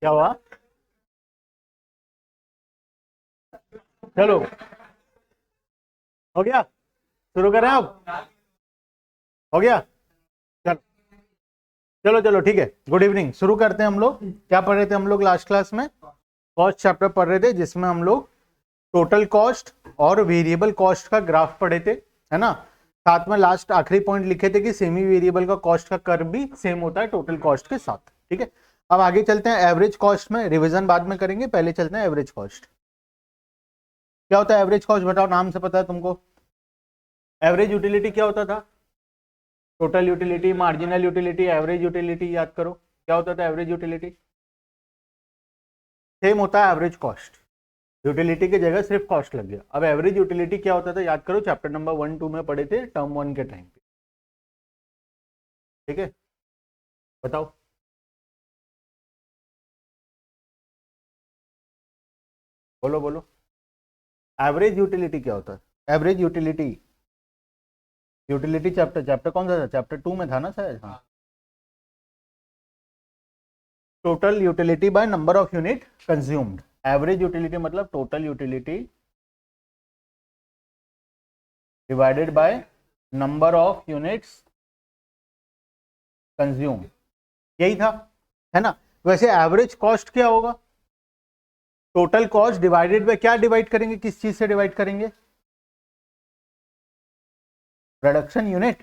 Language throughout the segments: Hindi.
क्या हुआ? चलो हो गया, शुरू करें अब? हो गया, चलो चलो चलो ठीक है। गुड इवनिंग, शुरू करते हैं। हम लोग क्या पढ़ रहे थे? हम लोग लास्ट क्लास में कॉस्ट चैप्टर पढ़ रहे थे, जिसमें हम लोग टोटल कॉस्ट और वेरिएबल कॉस्ट का ग्राफ पढ़े थे, है ना। साथ में लास्ट आखिरी पॉइंट लिखे थे कि सेमी वेरिएबल का कॉस्ट का कर्व भी सेम होता है टोटल कॉस्ट के साथ, ठीक है। अब आगे चलते हैं एवरेज कॉस्ट में, रिवीजन बाद में करेंगे, पहले चलते हैं एवरेज कॉस्ट। क्या होता है एवरेज कॉस्ट? बताओ, नाम से पता है तुमको। एवरेज यूटिलिटी क्या होता था? Total utility, marginal utility, average utility, याद करो क्या होता था एवरेज यूटिलिटी? सेम होता है एवरेज कॉस्ट, यूटिलिटी की जगह सिर्फ कॉस्ट लग गया। अब एवरेज यूटिलिटी क्या होता था याद करो, चैप्टर नंबर 1-2 में पढ़े थे टर्म 1 के टाइम पे, ठीक है। बताओ बोलो बोलो, एवरेज यूटिलिटी क्या होता है? एवरेज यूटिलिटी, यूटिलिटी चैप्टर कौन सा था? चैप्टर 2 में था ना शायद। हाँ, total utility by number of unit consumed. Average utility मतलब total utility divided by number of units consume, यही था, है ना। वैसे एवरेज कॉस्ट क्या होगा? टोटल कॉस्ट डिवाइडेड बाय क्या डिवाइड करेंगे, किस चीज से डिवाइड करेंगे? Production unit.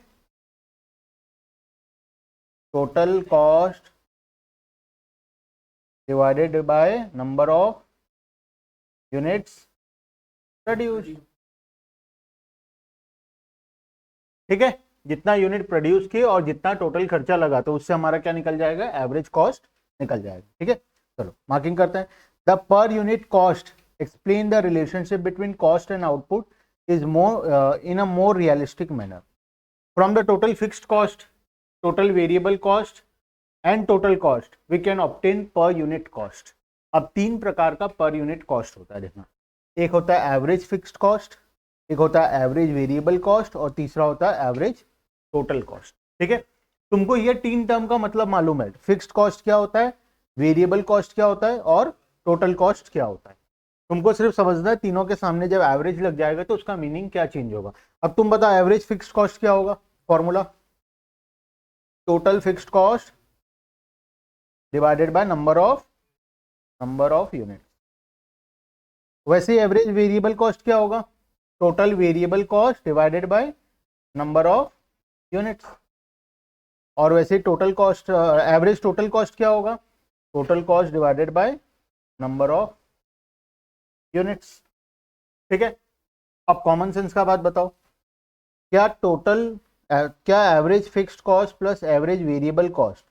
Total cost divided by number of units produce, ठीक है। जितना यूनिट प्रोड्यूस किए और जितना टोटल खर्चा लगा तो उससे हमारा क्या निकल जाएगा? एवरेज कॉस्ट निकल जाएगा, ठीक है। चलो मार्किंग करते हैं। The per unit cost explain the relationship between cost and output is more in a more realistic manner. From the total fixed cost, total variable cost and total cost we can obtain per unit cost. अब तीन प्रकार का पर यूनिट कॉस्ट होता है, देखना। एक होता है एवरेज फिक्स्ड कॉस्ट, एक होता है एवरेज वेरिएबल कॉस्ट और तीसरा होता है एवरेज टोटल कॉस्ट, ठीक है। तुमको ये तीन टर्म का मतलब मालूम है, फिक्स्ड कॉस्ट क्या होता है, वेरिएबल कॉस्ट क्या होता है और टोटल कॉस्ट क्या होता है। तुमको सिर्फ समझना है, तीनों के सामने जब एवरेज लग जाएगा तो उसका मीनिंग क्या चेंज होगा। अब तुम बताओ एवरेज फिक्स्ड कॉस्ट क्या होगा? Formula total fixed cost divided by number of unit. वैसे एवरेज वेरिएबल कॉस्ट क्या होगा? Total variable cost divided by number of units. और वैसे total cost, average total cost क्या होगा? Total cost divided by number of units, ठीक है। अब कॉमन सेंस का बात बताओ, क्या क्या average fixed cost plus average variable cost,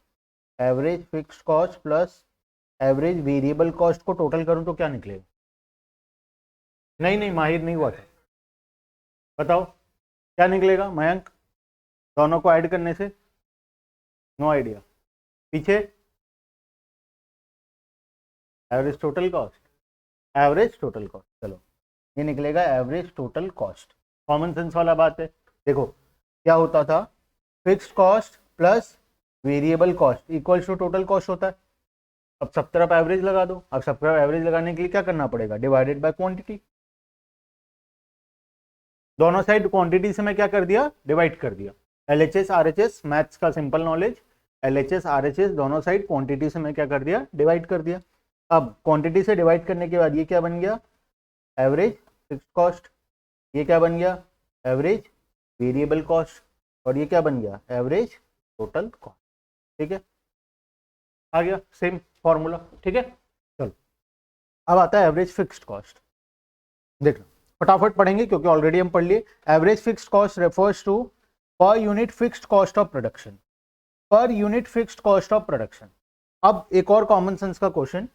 average fixed cost plus average variable cost को टोटल करूं तो क्या निकलेगा? नहीं नहीं, माहिर नहीं हुआ था, बताओ क्या निकलेगा मयंक? दोनों को ऐड करने से? No idea. पीछे average total cost, average total cost, चलो ये निकलेगा average total cost. Common sense वाला बात है। देखो क्या होता था, fixed cost plus variable cost equals to total cost होता है। अब सब तरफ एवरेज लगा दो। अब सब तरफ एवरेज लगाने के लिए क्या करना पड़ेगा, डिवाइडेड बाय क्वांटिटी। दोनों साइड क्वांटिटी से मैं क्या कर दिया, डिवाइड कर दिया। एलएचएस आरएचएस मैथ्स का सिंपल नॉलेज, एलएचएस आरएचएस दोनों साइड क्वांटिटी से मैं क्या कर दिया, डिवाइड कर दिया। अब क्वांटिटी से डिवाइड करने के बाद ये क्या बन गया, एवरेज फिक्स्ड कॉस्ट। ये क्या बन गया, एवरेज वेरिएबल कॉस्ट। और ये क्या बन गया, एवरेज टोटल कॉस्ट। ठीक है, आ गया सेम फॉर्मूला। ठीक है, चलो अब आता है एवरेज फिक्स्ड कॉस्ट। देखना फटाफट पढ़ेंगे क्योंकि ऑलरेडी हम पढ़ लिए। Average fixed cost refers to per unit fixed cost of production, per unit fixed cost of production. अब एक और कॉमन सेंस का क्वेश्चन,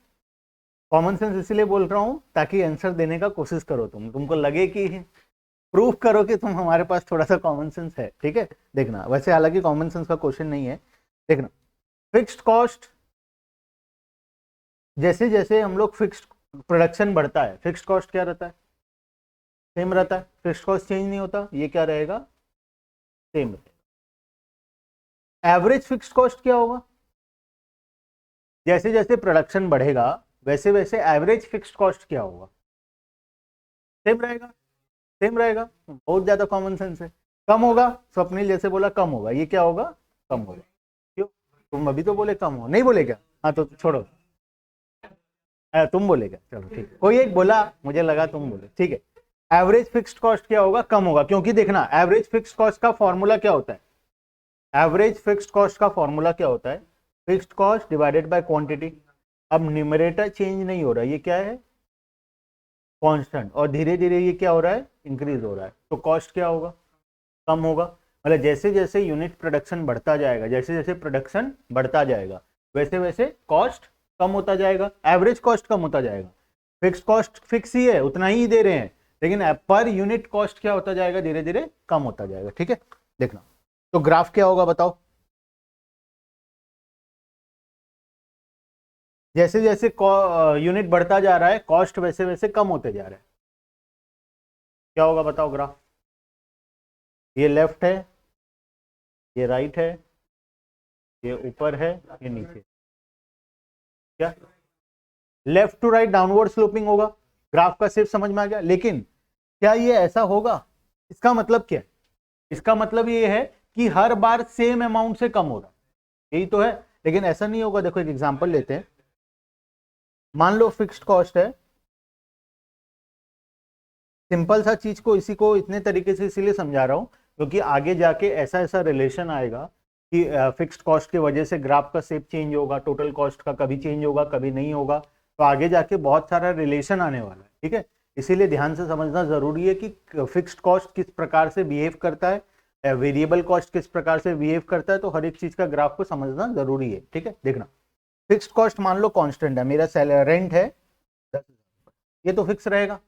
कॉमन सेंस इसीलिए बोल रहा हूं ताकि आंसर देने का कोशिश करो, तुमको लगे कि प्रूफ करो कि तुम हमारे पास थोड़ा सा कॉमन सेंस है। ठीक है, देखना वैसे हालांकि कॉमन सेंस का क्वेश्चन नहीं है। देखना फिक्स्ड कॉस्ट, जैसे जैसे हम लोग फिक्स्ड प्रोडक्शन बढ़ता है, फिक्स्ड कॉस्ट क्या रहता है, सेम रहता है। फिक्स्ड कॉस्ट चेंज नहीं होता, ये क्या रहेगा, सेम रहेगा। एवरेज फिक्स्ड कॉस्ट क्या होगा, जैसे जैसे प्रोडक्शन बढ़ेगा वैसे वैसे एवरेज फिक्स्ड कॉस्ट क्या होगा, सेम रहेगा, सेम रहेगा। बहुत ज्यादा कॉमन सेंस है। कम होगा, स्वप्निल जैसे बोला कम होगा, ये क्या होगा, कम होगा। क्यों, तुम अभी तो बोले कम हो, नहीं बोले क्या, हाँ तो छोड़ो, तुम बोले क्या, चलो ठीक, कोई एक बोला, मुझे लगा तुम बोले, ठीक है। एवरेज फिक्स्ड कॉस्ट क्या होगा, कम होगा, क्योंकि देखना एवरेज फिक्स्ड कॉस्ट का फॉर्मूला क्या होता है, एवरेज फिक्स्ड कॉस्ट का फॉर्मूला क्या होता है, fixed cost divided by quantity. अब न्यूमरेटर चेंज नहीं हो रहा, ये क्या है, कांस्टेंट, और धीरे धीरे ये क्या हो रहा है, इंक्रीज हो रहा है, तो कॉस्ट क्या होगा, कम होगा। मतलब जैसे जैसे यूनिट प्रोडक्शन बढ़ता जाएगा, जैसे जैसे प्रोडक्शन बढ़ता जाएगा वैसे वैसे कॉस्ट कम होता जाएगा, एवरेज कॉस्ट कम होता जाएगा। फिक्स्ड कॉस्ट फिक्स ही है, उतना ही दे रहे हैं, लेकिन पर यूनिट कॉस्ट क्या होता जाएगा, धीरे धीरे कम होता जाएगा। ठीक है, देखना तो ग्राफ क्या होगा बताओ, जैसे जैसे यूनिट बढ़ता जा रहा है कॉस्ट वैसे वैसे कम होते जा रहा है, क्या होगा बताओ ग्राफ। ये लेफ्ट है, ये राइट है, ये ऊपर है, ये नीचे, क्या left to right downward sloping होगा। ग्राफ का सिर्फ समझ में आ गया, लेकिन क्या ये ऐसा होगा, इसका मतलब क्या है, इसका मतलब ये है कि हर बार सेम अमाउंट से कम हो रहा है, यही तो है, लेकिन ऐसा नहीं होगा। देखो एक एग्जांपल लेते हैं, मान लो फिक्स्ड कॉस्ट है, सिंपल सा चीज को, इसी को इतने तरीके से इसीलिए समझा रहा हूं क्योंकि आगे जाके ऐसा ऐसा रिलेशन आएगा कि फिक्स्ड कॉस्ट की वजह से ग्राफ का शेप चेंज होगा, टोटल कॉस्ट का कभी चेंज होगा कभी नहीं होगा, तो आगे जाके बहुत सारा रिलेशन आने वाला है। ठीक है, इसीलिए ध्यान से समझना जरूरी है कि फिक्स्ड कॉस्ट किस प्रकार से बिहेव करता है, वेरिएबल कॉस्ट किस प्रकार से बिहेव करता है, तो हर एक चीज का ग्राफ को समझना जरूरी है। ठीक है, देखना फिक्स्ड कॉस्ट मान लो कांस्टेंट है, मेरा रेंट है 10,000, ये तो फिक्स रहेगा,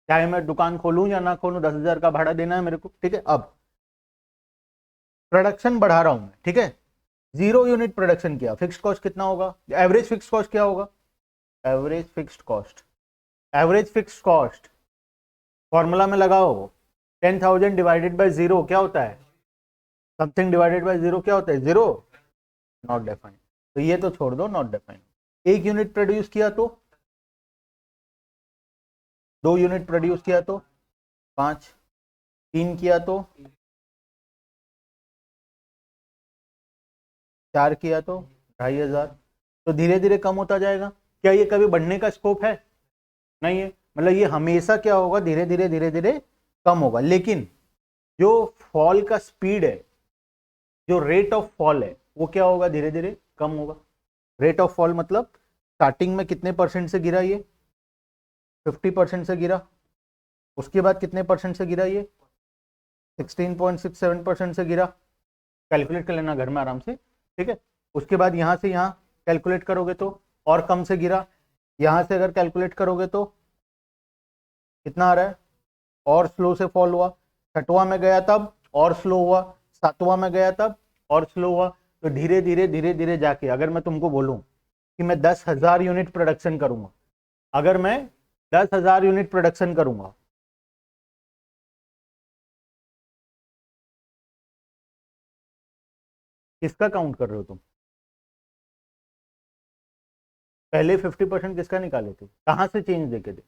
चाहे मैं दुकान खोलूं या ना खोलूं 10,000 का भाड़ा देना है मेरे को। ठीक है, अब प्रोडक्शन बढ़ा रहा हूं मैं, ठीक है, 0 यूनिट प्रोडक्शन किया, फिक्स्ड कॉस्ट कितना होगा, एवरेज फिक्स्ड कॉस्ट क्या होगा, average fixed cost, average fixed cost formula में लगाओ, 10,000 डिवाइडेड बाय 0 क्या होता है, समथिंग डिवाइडेड बाय 0 क्या होता है, 0, नॉट डिफाइंड, तो ये तो छोड़ दो, नॉट डिफाइंड। 1 यूनिट प्रोड्यूस किया तो, 2 यूनिट प्रोड्यूस किया तो 5, 3 किया तो 4 किया तो 2,500, तो धीरे धीरे कम होता जाएगा। क्या ये कभी बढ़ने का स्कोप है, नहीं है, मतलब ये हमेशा क्या होगा, धीरे धीरे धीरे धीरे कम होगा। लेकिन जो फॉल का स्पीड है, जो रेट ऑफ फॉल है, वो क्या होगा, धीरे धीरे कम होगा। रेट ऑफ फॉल मतलब स्टार्टिंग में कितने परसेंट से गिरा, ये 50% से गिरा, उसके बाद कितने परसेंट से गिरा, ये 16.67% से गिरा, कैलकुलेट कर लेना घर में आराम से। ठीक है, उसके बाद यहाँ से यहाँ कैलकुलेट करोगे तो और कम से गिरा, यहाँ से अगर कैलकुलेट करोगे तो कितना आ रहा है, और स्लो से फॉल हुआ, 6वां में गया तब और स्लो हुआ, 7वां में गया तब और स्लो हुआ, तो धीरे धीरे धीरे धीरे जाके अगर मैं तुमको बोलूं कि मैं 10,000 यूनिट प्रोडक्शन करूंगा, अगर मैं 10,000 यूनिट प्रोडक्शन करूंगा, किसका काउंट कर रहे हो तुम? पहले 50% किसका निकाले थे, कहां से चेंज देखे थे?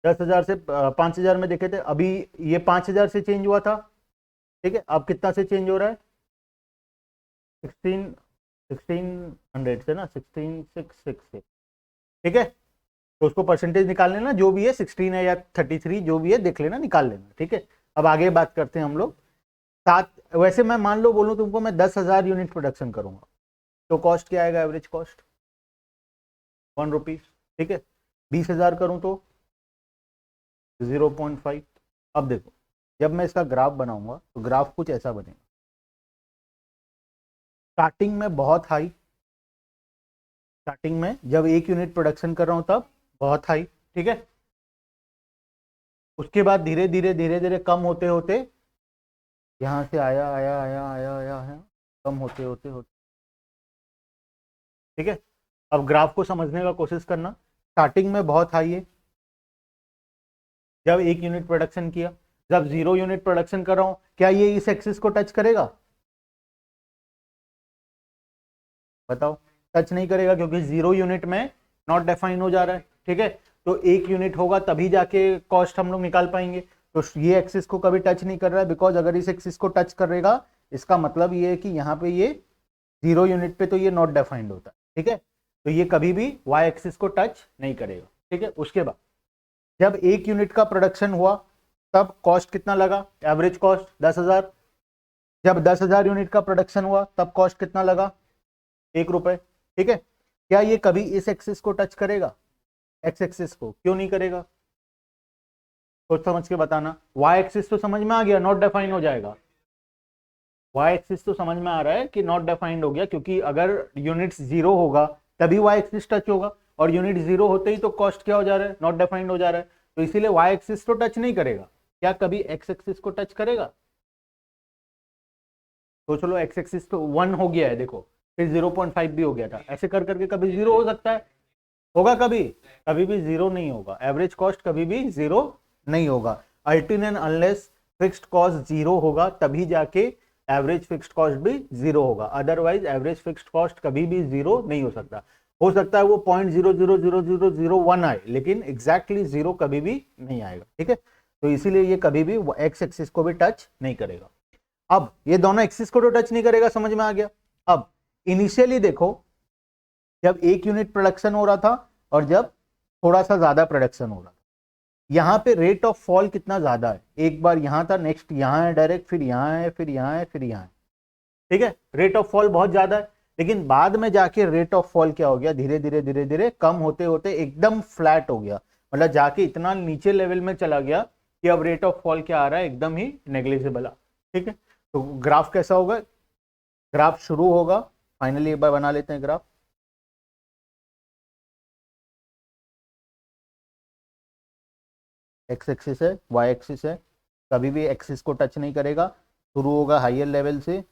10,000 से 5,000 में देखे थे, अभी ये 5,000 से चेंज हुआ था, ठीक है। अब कितना से चेंज हो रहा है? 1600 से ना, 16,666 से, ठीक है। तो उसको परसेंटेज निकाल लेना, जो भी है 16 है या 33 जो भी है देख लेना, निकाल लेना, ठीक है। अब आगे बात करते हैं हम लोग। सात, वैसे मैं मान लो बोलूं तुमको मैं 10,000 यूनिट प्रोडक्शन करूंगा, तो कॉस्ट क्या आएगा? एवरेज कॉस्ट 1 रुपीज, ठीक है। 20,000 करूं तो 0.5। अब देखो, जब मैं इसका ग्राफ बनाऊंगा तो ग्राफ कुछ ऐसा बनेगा, स्टार्टिंग में बहुत हाई, स्टार्टिंग में जब 1 यूनिट प्रोडक्शन कर रहा हूं तब बहुत हाई, ठीक है। उसके बाद धीरे धीरे धीरे धीरे कम होते होते यहां से आया आया आया आया आया आया, कम होते होते होते, ठीक है। अब ग्राफ को समझने का कोशिश करना, स्टार्टिंग में बहुत हाई है जब 1 यूनिट प्रोडक्शन किया, जब 0 यूनिट प्रोडक्शन कर रहा हूं, क्या ये इस एक्सिस को टच करेगा? बताओ, टच नहीं करेगा, क्योंकि 0 यूनिट में नॉट डिफाइन हो जा रहा है, ठीक है। तो 1 यूनिट होगा तभी जाके कॉस्ट हम लोग निकाल पाएंगे। तो ये एक्सिस को कभी टच नहीं कर रहा है, बिकॉज अगर इस एक्सिस को टच करेगा इसका मतलब ये है कि यहाँ पे ये 0 यूनिट पे तो ये नॉट डिफाइंड होता है, ठीक है। तो ये कभी भी वाई एक्सिस को टच नहीं करेगा, ठीक है। उसके बाद जब 1 यूनिट का प्रोडक्शन हुआ तब कॉस्ट कितना लगा? Average cost 10,000। जब 10,000 यूनिट का प्रोडक्शन हुआ तब कॉस्ट कितना लगा? 1 रुपए, ठीक है। क्या ये कभी इस एक्सिस को टच करेगा? एक्स एक्सिस को क्यों नहीं करेगा? सोच समझ के बताना। वाई एक्सिस तो समझ में आ गया, नॉट डिफाइन हो जाएगा। वाई एक्सिस तो समझ में आ रहा है कि नॉट डिफाइंड हो गया, क्योंकि अगर यूनिट्स 0 होगा तभी वाई एक्सिस टच होगा, और यूनिट 0 होते ही तो कॉस्ट क्या हो जा रहा है? नॉट डिफाइंड हो जा रहा है। तो इसीलिए वाई एक्सिस तो टच नहीं करेगा। क्या कभी एक्स एक्सिस को टच करेगा? तो चलो, एक्स एक्सिस तो 1 हो गया है, देखो, फिर 0.5 भी हो गया था, ऐसे कर करके कभी 0 हो सकता है? होगा कभी? कभी भी 0 नहीं होगा। एवरेज कॉस्ट कभी भी 0 नहीं होगा। अल्टिल एंड अनलेस फिक्स्ड कॉस्ट 0 होगा तभी जाके एवरेज फिक्स्ड कॉस्ट भी 0 होगा, अदरवाइज एवरेज फिक्स्ड कॉस्ट कभी भी 0 नहीं हो सकता है वो 0.000001 आए, लेकिन एग्जैक्टली 0 कभी भी नहीं आएगा, ठीक है। तो इसीलिए ये कभी भी एक्स एक्सिस को भी टच नहीं करेगा। अब ये दोनों एक्सिस को तो टच नहीं करेगा, समझ में आ गया। अब इनिशियली देखो, जब 1 यूनिट प्रोडक्शन हो रहा था और जब थोड़ा सा ज्यादा प्रोडक्शन हो रहा था, यहाँ पे रेट ऑफ फॉल कितना ज्यादा है? एक बार यहाँ था, नेक्स्ट यहाँ है डायरेक्ट, फिर यहाँ है, फिर यहाँ है, फिर यहाँ है, ठीक है। रेट ऑफ फॉल बहुत ज्यादा है, लेकिन बाद में जाके रेट ऑफ फॉल क्या हो गया? धीरे धीरे धीरे धीरे कम होते होते एकदम फ्लैट हो गया, मतलब जाके इतना नीचे लेवल में चला गया कि अब रेट ऑफ फॉल क्या आ रहा है? एकदम ही नेग्लिजिबल, ठीक है। तो ग्राफ कैसा होगा? ग्राफ शुरू होगा, फाइनली एक बार बना लेते हैं ग्राफ। एक्स एक्सिस है, वाई एक्सिस है, कभी भी एक्सिस को टच नहीं करेगा, शुरू होगा हाइयर लेवल से,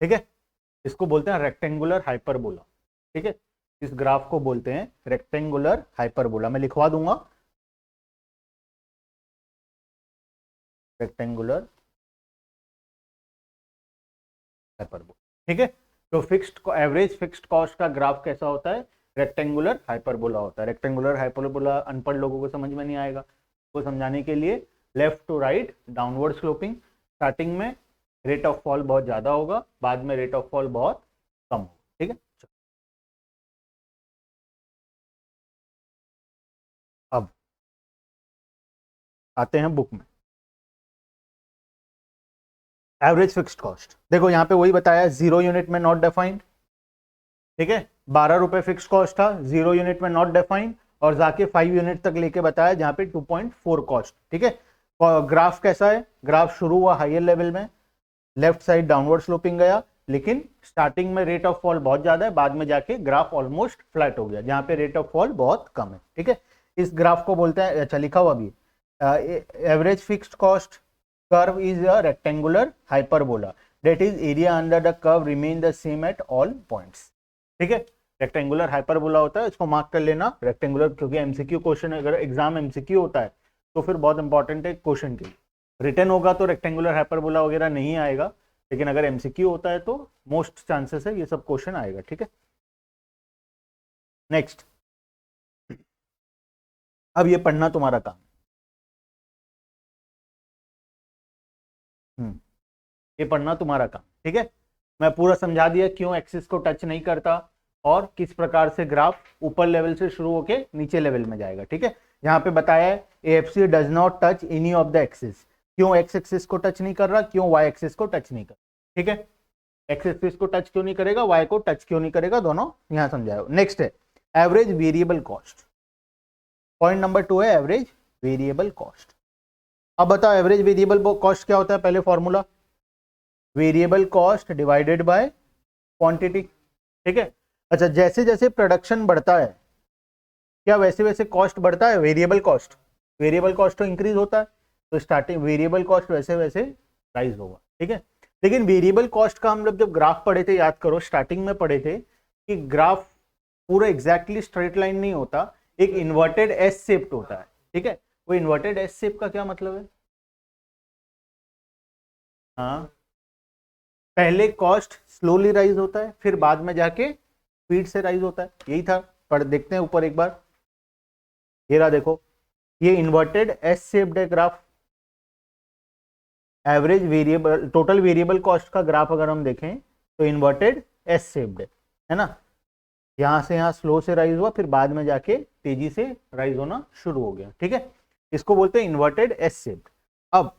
ठीक है। इसको बोलते हैं रेक्टेंगुलर हाइपरबोला, ठीक है। इस ग्राफ को बोलते हैं रेक्टेंगुलर हाइपरबोला, मैं लिखवा दूंगा, रेक्टेंगुलर हाइपरबोला, ठीक है। तो फिक्स्ड एवरेज फिक्स्ड कॉस्ट का ग्राफ कैसा होता है? रेक्टेंगुलर हाइपरबोला होता है। रेक्टेंगुलर हाइपरबोला अनपढ़ लोगों को समझ में नहीं आएगा, को समझाने के लिए left to right downward sloping, starting में रेट ऑफ फॉल बहुत ज्यादा होगा, बाद में रेट ऑफ फॉल बहुत कम होगा, ठीक है। अब आते हैं बुक में, एवरेज फिक्स्ड कॉस्ट। देखो यहाँ पे वही बताया, 0 यूनिट में नॉट डिफाइंड, ठीक है। 12 रुपए फिक्स्ड कॉस्ट था, 0 यूनिट में नॉट डिफाइंड, और जाके 5 यूनिट तक लेके बताया जहां पे 2.4 कॉस्ट, ठीक है। ग्राफ कैसा है? ग्राफ शुरू हुआ हाइयर लेवल में, लेफ्ट साइड डाउनवर्ड स्लोपिंग गया, लेकिन स्टार्टिंग में रेट ऑफ फॉल बहुत ज्यादा है, बाद में जाके ग्राफ ऑलमोस्ट फ्लैट हो गया, जहां पे रेट ऑफ फॉल बहुत कम है, ठीक है। इस ग्राफ को बोलते हैं, अच्छा लिखा हुआ भी, average fixed cost curve is a rectangular hyperbola. that is area under the curve remain the same at all points. ठीक है, रेक्टेंगुलर हाइपरबोला होता है, इसको मार्क कर लेना रेक्टेंगुलर, क्योंकि एमसीक्यू क्वेश्चन, अगर एग्जाम एमसीक्यू होता है तो फिर बहुत इंपॉर्टेंट है क्वेश्चन के लिए। रिटर्न होगा तो रेक्टेंगुलर हाइपरबोला वगैरह नहीं आएगा, लेकिन अगर एमसीक्यू होता है तो मोस्ट चांसेस है ये सब क्वेश्चन आएगा। ठीक है, नेक्स्ट, अब ये पढ़ना तुम्हारा काम। ये पढ़ना तुम्हारा काम। ठीक है, मैं पूरा समझा दिया क्यों एक्सिस को टच नहीं करता और किस प्रकार से ग्राफ ऊपर लेवल से शुरू होके नीचे लेवल में जाएगा। ठीक है, यहाँ पे बताया है AFC does not touch any of the axis, क्यों एक्स एक्सिस को टच नहीं कर रहा, क्यों वाई एक्सिस को टच नहीं कर रहा। ठीक है, एक्स एक्सिस को टच क्यों नहीं करेगा, वाई को टच क्यों नहीं करेगा, दोनों यहाँ समझाया। नेक्स्ट है average variable cost. Point number 2 है एवरेज वेरिएबल कॉस्ट। अब बताओ एवरेज वेरिएबल कॉस्ट क्या होता है, पहले formula variable cost divided by quantity. ठीक है, अच्छा जैसे जैसे प्रोडक्शन बढ़ता है क्या वैसे वैसे कॉस्ट बढ़ता है, वेरिएबल कॉस्ट तो इंक्रीज होता है, तो स्टार्टिंग वेरिएबल कॉस्ट वैसे वैसे राइज होगा। ठीक है, लेकिन वेरिएबल कॉस्ट का हम लोग जब ग्राफ पढ़े थे, याद करो स्टार्टिंग में पढ़े थे कि ग्राफ पूरा एग्जैक्टली स्ट्रेट लाइन नहीं होता, एक इन्वर्टेड एस शेप्ड होता है। ठीक है, वो इन्वर्टेड एस शेप का क्या मतलब है, हाँ पहले कॉस्ट स्लोली राइज होता है, फिर बाद में जाके स्पीड से राइज होता है, यही था। पर देखते हैं ऊपर एक बार, ये रहा देखो, ये इन्वर्टेड एस शेप्ड है graph. Average variable total variable cost का ग्राफ अगर हम देखें तो इन्वर्टेड एस शेप्ड है ना, यहां से यहाँ स्लो से राइज हुआ, फिर बाद में जाके तेजी से राइज होना शुरू हो गया। ठीक है, इसको बोलते हैं इन्वर्टेड एस शेप्ड। अब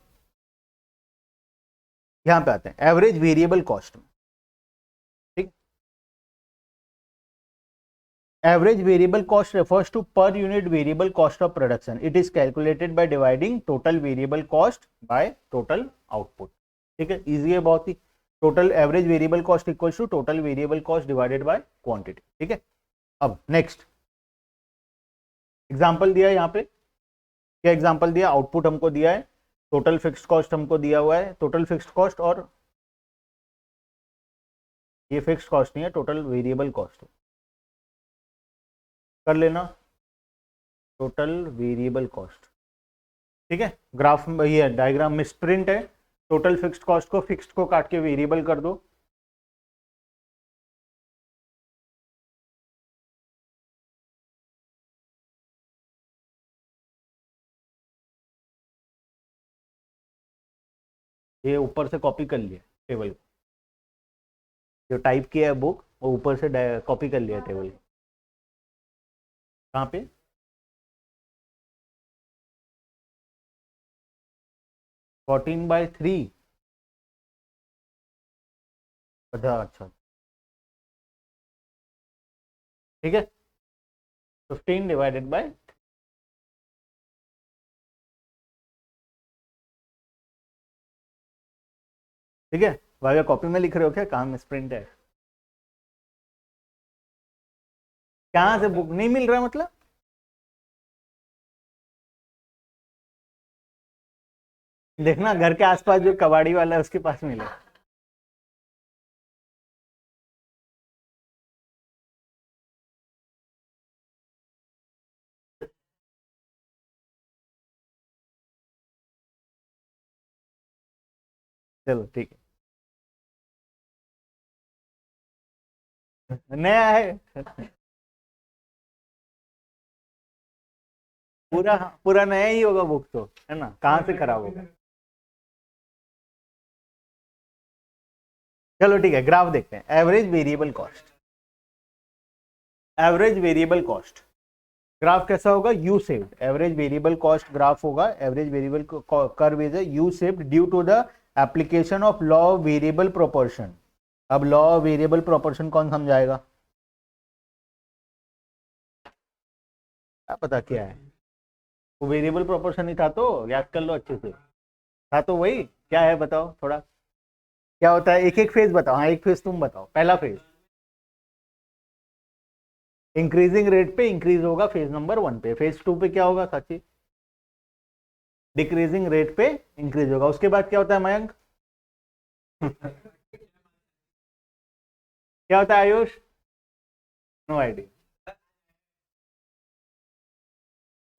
यहां पे आते हैं एवरेज वेरिएबल कॉस्ट में। ठीक, average variable cost refers to per unit variable cost of production. It is calculated by dividing total variable cost by total output. ठीक है, इजी है बहुत ही। Total average variable cost equals to total variable cost divided by quantity. ठीक है, अब नेक्स्ट एग्जांपल दिया है यहाँ पे, क्या एग्जांपल दिया, आउटपुट हमको दिया है, टोटल फिक्स्ड कॉस्ट हमको दिया हुआ है, टोटल फिक्स्ड कॉस्ट, और ये फिक्स्ड कॉस्ट नहीं है, टोटल वेरिएबल कॉस्ट है, कर लेना टोटल वेरिएबल कॉस्ट। ठीक है, ग्राफ में ये डायग्राम में स्प्रिंट है, टोटल फिक्स्ड कॉस्ट को फिक्स्ड को काट के वेरिएबल कर दो, ये ऊपर से कॉपी कर लिया टेबल को, जो टाइप किया है बुक वो ऊपर से कॉपी कर लिया टेबल को। कहाँ पे, फोर्टीन बाई थ्री, अच्छा ठीक है, 15 डिवाइडेड बाय, ठीक है। भाई कॉपी में लिख रहे हो क्या, कहाँ में स्प्रिंट है, कहाँ से बुक नहीं मिल रहा मतलब, देखना घर के आसपास जो कबाड़ी वाला है उसके पास मिले। चलो ठीक है, नया है पूरा पूरा नया ही होगा बुक तो, है ना, कहाँ से खराब होगा। चलो ठीक है, ग्राफ देखते हैं, average variable cost, average variable cost graph कैसा होगा, U shaped, average variable cost graph होगा, average variable curve is U shaped due to the application of law of variable proportion. अब लॉ ऑफ वेरिएबल प्रोपोर्शन कौन समझाएगा, क्या पता क्या है, वो वेरिएबल प्रोपोर्शन ही था तो याद कर लो अच्छे से, था तो वही, क्या है बताओ थोड़ा, क्या होता है, एक एक फेज बताओ, हाँ एक फेज तुम बताओ, पहला फेज इंक्रीजिंग रेट पे इंक्रीज होगा फेज नंबर 1 पे, फेज 2 पे क्या होगा साची, डिक्रीजिंग रेट पे इंक्रीज होगा, उसके बाद क्या होता है मयंक क्या होता है आयुष? No idea.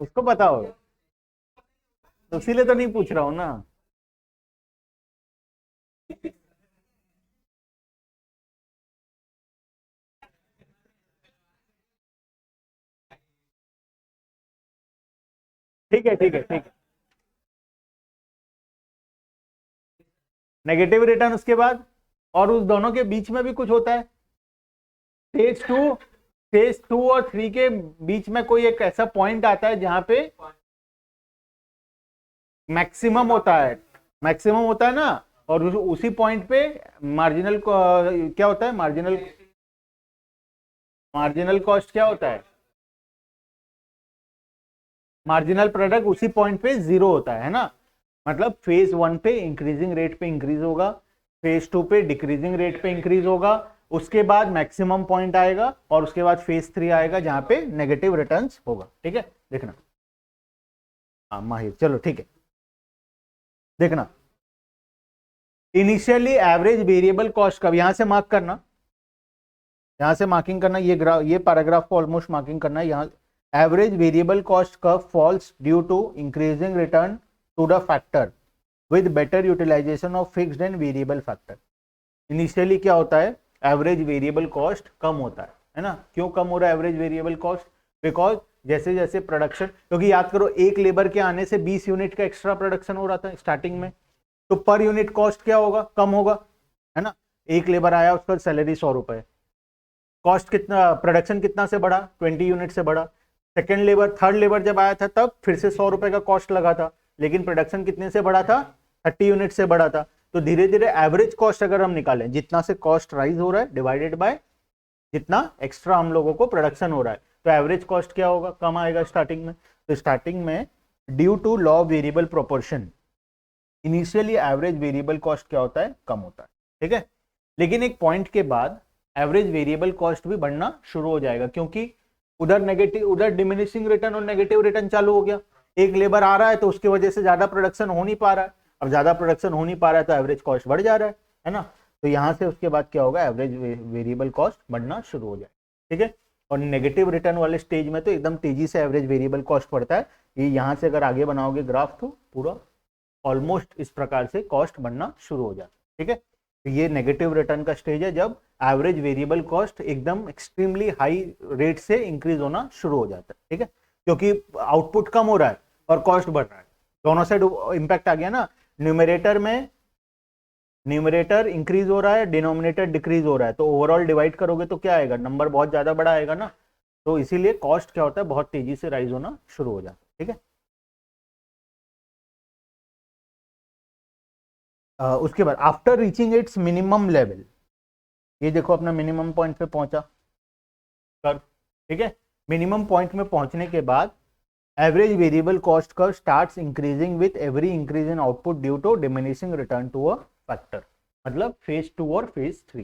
उसको पता हो तो इसीलिए तो नहीं पूछ रहा हूं ना। ठीक है, ठीक है, ठीक है। नेगेटिव रिटर्न उसके बाद, और उस दोनों के बीच में भी कुछ होता है। फेज 2 और 3 के बीच में कोई एक ऐसा पॉइंट आता है जहां पे मैक्सिमम होता है। मैक्सिमम होता है ना। और उसी पॉइंट पे मार्जिनल क्या होता है? मार्जिनल कॉस्ट क्या होता है? मार्जिनल प्रोडक्ट उसी पॉइंट पे जीरो होता है ना। मतलब फेज 1 पे इंक्रीजिंग रेट पे इंक्रीज होगा, फेज 2 पे डिक्रीजिंग रेट पे इंक्रीज होगा, उसके बाद मैक्सिमम पॉइंट आएगा, और उसके बाद फेज 3 आएगा जहां पे नेगेटिव रिटर्न्स होगा। ठीक है, देखना। हाँ माहिर, चलो ठीक है। देखना, इनिशियली एवरेज वेरिएबल कॉस्ट का यहां से मार्क करना, यहां से मार्किंग करना, ये पैराग्राफ को ऑलमोस्ट मार्किंग करना है यहाँ। Average variable cost curve falls due to increasing return to the factor with better utilisation of fixed and variable factor. Initially क्या होता है? एवरेज वेरिएबल कॉस्ट कम होता है ना। क्यों कम हो रहा है एवरेज वेरिएबल कॉस्ट? बिकॉज जैसे जैसे प्रोडक्शन, क्योंकि याद करो एक लेबर के आने से 20 यूनिट का एक्स्ट्रा प्रोडक्शन हो रहा था स्टार्टिंग में, तो पर यूनिट कॉस्ट क्या होगा? कम होगा, है ना। एक लेबर आया, उसका सैलरी 100 रुपए, कॉस्ट कितना, प्रोडक्शन कितना से बढ़ा? 20 यूनिट से बढ़ा। सेकेंड लेबर, थर्ड लेबर जब आया था तब फिर से 100 रुपए का कॉस्ट लगा था, लेकिन प्रोडक्शन कितने से बढ़ा था? 30 यूनिट से बढ़ा था। तो धीरे धीरे एवरेज कॉस्ट अगर हम निकालें, जितना से कॉस्ट राइज हो रहा है डिवाइडेड बाय जितना एक्स्ट्रा हम लोगों को प्रोडक्शन हो रहा है, तो एवरेज कॉस्ट क्या होगा? कम आएगा स्टार्टिंग में। तो स्टार्टिंग में due to law variable proportion, initially average variable cost क्या होता है? कम होता है। ठीक है, लेकिन एक पॉइंट के बाद एवरेज वेरिएबल कॉस्ट भी बढ़ना शुरू हो जाएगा, क्योंकि उधर डिमिनिशिंग रिटर्न और नेगेटिव रिटर्न चालू हो गया। एक लेबर आ रहा है तो उसकी वजह से ज्यादा प्रोडक्शन हो नहीं पा रहा है, अब ज्यादा प्रोडक्शन हो नहीं पा रहा है तो एवरेज कॉस्ट बढ़ जा रहा है ना। तो यहां से उसके बाद क्या होगा? एवरेज वेरिएबल कॉस्ट बढ़ना शुरू हो जाए। ठीक है, और नेगेटिव रिटर्न वाले स्टेज में तो एकदम तेजी से एवरेज वेरिएबल कॉस्ट बढ़ता है। ये यहां से अगर आगे बनाओगे ग्राफ तो पूरा ऑलमोस्ट इस प्रकार से कॉस्ट बढ़ना शुरू हो जाता है। ठीक है, तो ये नेगेटिव रिटर्न का स्टेज है जब एवरेज वेरिएबल कॉस्ट एकदम एक्सट्रीमली हाई रेट से इंक्रीज होना शुरू हो जाता है। ठीक है, क्योंकि आउटपुट कम हो रहा है और कॉस्ट बढ़ रहा है, दोनों साइड इंपैक्ट आ गया ना। न्यूमरेटर इंक्रीज हो रहा है, डिनोमिनेटर डिक्रीज हो रहा है, तो ओवरऑल डिवाइड करोगे तो क्या आएगा? नंबर बहुत ज्यादा बड़ा आएगा ना। तो इसीलिए कॉस्ट क्या होता है? बहुत तेजी से राइज होना शुरू हो जाता है। ठीक है, उसके बाद after reaching it's minimum level, ये देखो अपना मिनिमम पॉइंट पे पहुंचा कर। ठीक है, मिनिमम पॉइंट में पहुंचने के बाद average variable cost curve starts increasing with every increase in output due to diminishing return to a factor. मतलब फेज 2 और फेज 3।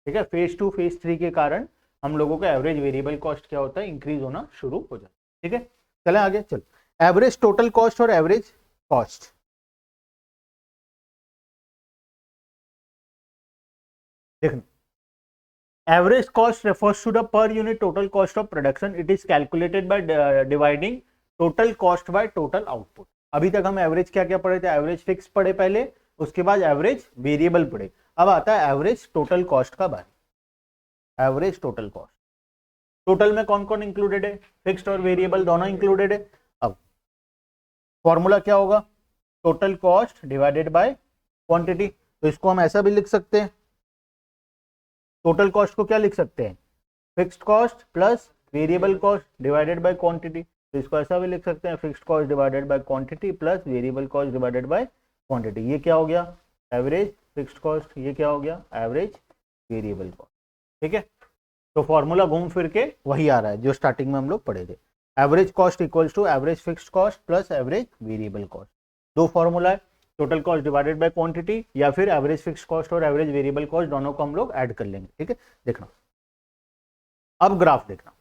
ठीक है, फेज 2 फेज 3 के कारण हम लोगों का एवरेज वेरिएबल कॉस्ट क्या होता है? इंक्रीज होना शुरू हो जाता है। ठीक है, चले आगे। चल, एवरेज टोटल कॉस्ट और एवरेज कॉस्ट देखना। Average cost refers to the per unit total cost of production. It is calculated by dividing total cost by total output. अभी तक हम एवरेज क्या क्या पढ़े थे? एवरेज फिक्स पढ़े पहले, उसके बाद एवरेज वेरिएबल पढ़े, अब आता है एवरेज टोटल कॉस्ट का बारे। एवरेज टोटल कॉस्ट, टोटल में कौन कौन इंक्लूडेड है? फिक्स्ड और वेरिएबल दोनों इंक्लूडेड है। अब फॉर्मूला क्या होगा? Total cost divided by quantity. तो इसको हम ऐसा भी लिख सकते हैं, टोटल कॉस्ट को क्या लिख सकते हैं? Fixed cost plus variable cost divided by quantity. तो इसको ऐसा भी लिख सकते हैं, fixed cost divided by quantity plus variable cost divided by quantity. ये क्या हो गया? Average fixed cost. ये क्या हो गया? Average variable cost. ठीक है, तो फॉर्मूला घूम फिर के वही आ रहा है जो स्टार्टिंग में हम लोग पढ़े थे। Average cost equals to average fixed cost plus average variable cost. दो फॉर्मूला है, total cost divided by quantity, या फिर एवरेज फिक्स्ड कॉस्ट और एवरेज वेरिएबल कॉस्ट, दोनों को हम लोग ऐड कर लेंगे। ठीक है, देखना अब ग्राफ देखना।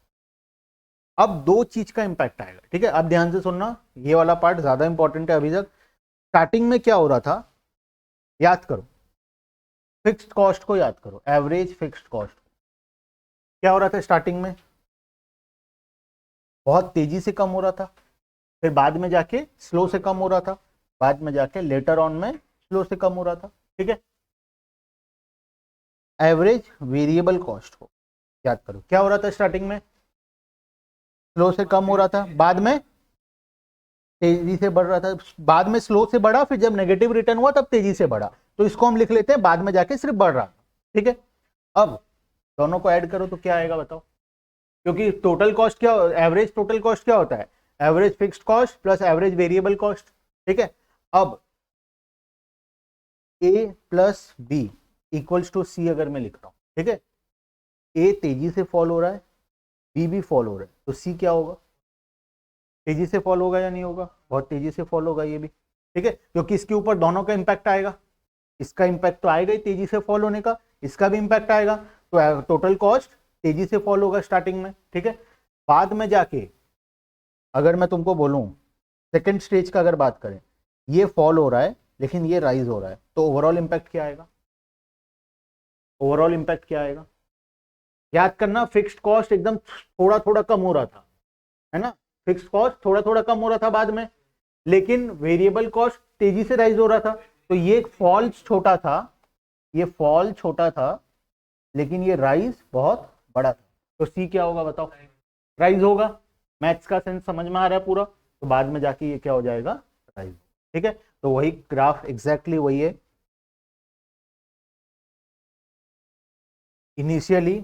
अब दो चीज का इंपैक्ट आएगा। ठीक है, अब ध्यान से सुनना, ये वाला पार्ट ज्यादा इंपॉर्टेंट है। अभी तक स्टार्टिंग में क्या हो रहा था? याद करो, फिक्स्ड कॉस्ट को याद करो, एवरेज फिक्स्ड कॉस्ट। क्या हो रहा था स्टार्टिंग में, बहुत तेजी से कम हो रहा था, फिर बाद में जाके स्लो से कम हो रहा था, बाद में जाके लेटर ऑन में स्लो से कम हो रहा था। ठीक है, एवरेज वेरिएबल कॉस्ट को याद करो, क्या हो रहा था स्टार्टिंग में, स्लो से कम हो रहा था, बाद में तेजी से बढ़ रहा था, बाद में स्लो से बढ़ा, फिर जब नेगेटिव रिटर्न हुआ तब तेजी से बढ़ा, तो इसको हम लिख लेते हैं बाद में जाके सिर्फ बढ़ रहा था। ठीक है, अब दोनों को ऐड करो तो क्या आएगा बताओ, क्योंकि टोटल कॉस्ट क्या, एवरेज टोटल कॉस्ट क्या होता है, average fixed cost plus average variable cost. ठीक है, अब ए प्लस बी इक्वल्स टू सी अगर मैं लिख रहा हूं, ठीक है, ए तेजी से फॉल हो रहा है, बी भी फॉल हो रहा है, तो सी क्या होगा, तेजी से फॉल होगा या नहीं होगा, बहुत तेजी से फॉल होगा ये भी। ठीक है, क्योंकि इसके ऊपर दोनों का इंपैक्ट आएगा, इसका इंपैक्ट तो आएगा ही तेजी से फॉल होने का, इसका भी इंपैक्ट आएगा, तो टोटल कॉस्ट तेजी से फॉल होगा स्टार्टिंग में। ठीक है, बाद में जाके अगर मैं तुमको बोलूं सेकेंड स्टेज का अगर बात करें, ये फॉल हो रहा है लेकिन ये राइज हो रहा है, तो ओवरऑल इंपैक्ट क्या आएगा, ओवरऑल इंपैक्ट क्या आएगा, याद करना फिक्स्ड कॉस्ट एकदम थोड़ा थोड़ा कम हो रहा था, है ना, फिक्स्ड कॉस्ट थोड़ा थोड़ा कम हो रहा था बाद में, लेकिन वेरिएबल कॉस्ट तेजी से राइज हो रहा था, तो ये फॉल छोटा था, ये फॉल छोटा था लेकिन ये राइज बहुत बड़ा था, तो सी क्या होगा बताओ, राइज होगा। मैथ्स का सेंस समझ में आ रहा है पूरा, तो बाद में जाके ये क्या हो जाएगा, राइज। ठीक है, तो वही ग्राफ एग्जैक्टली वही है, इनिशियली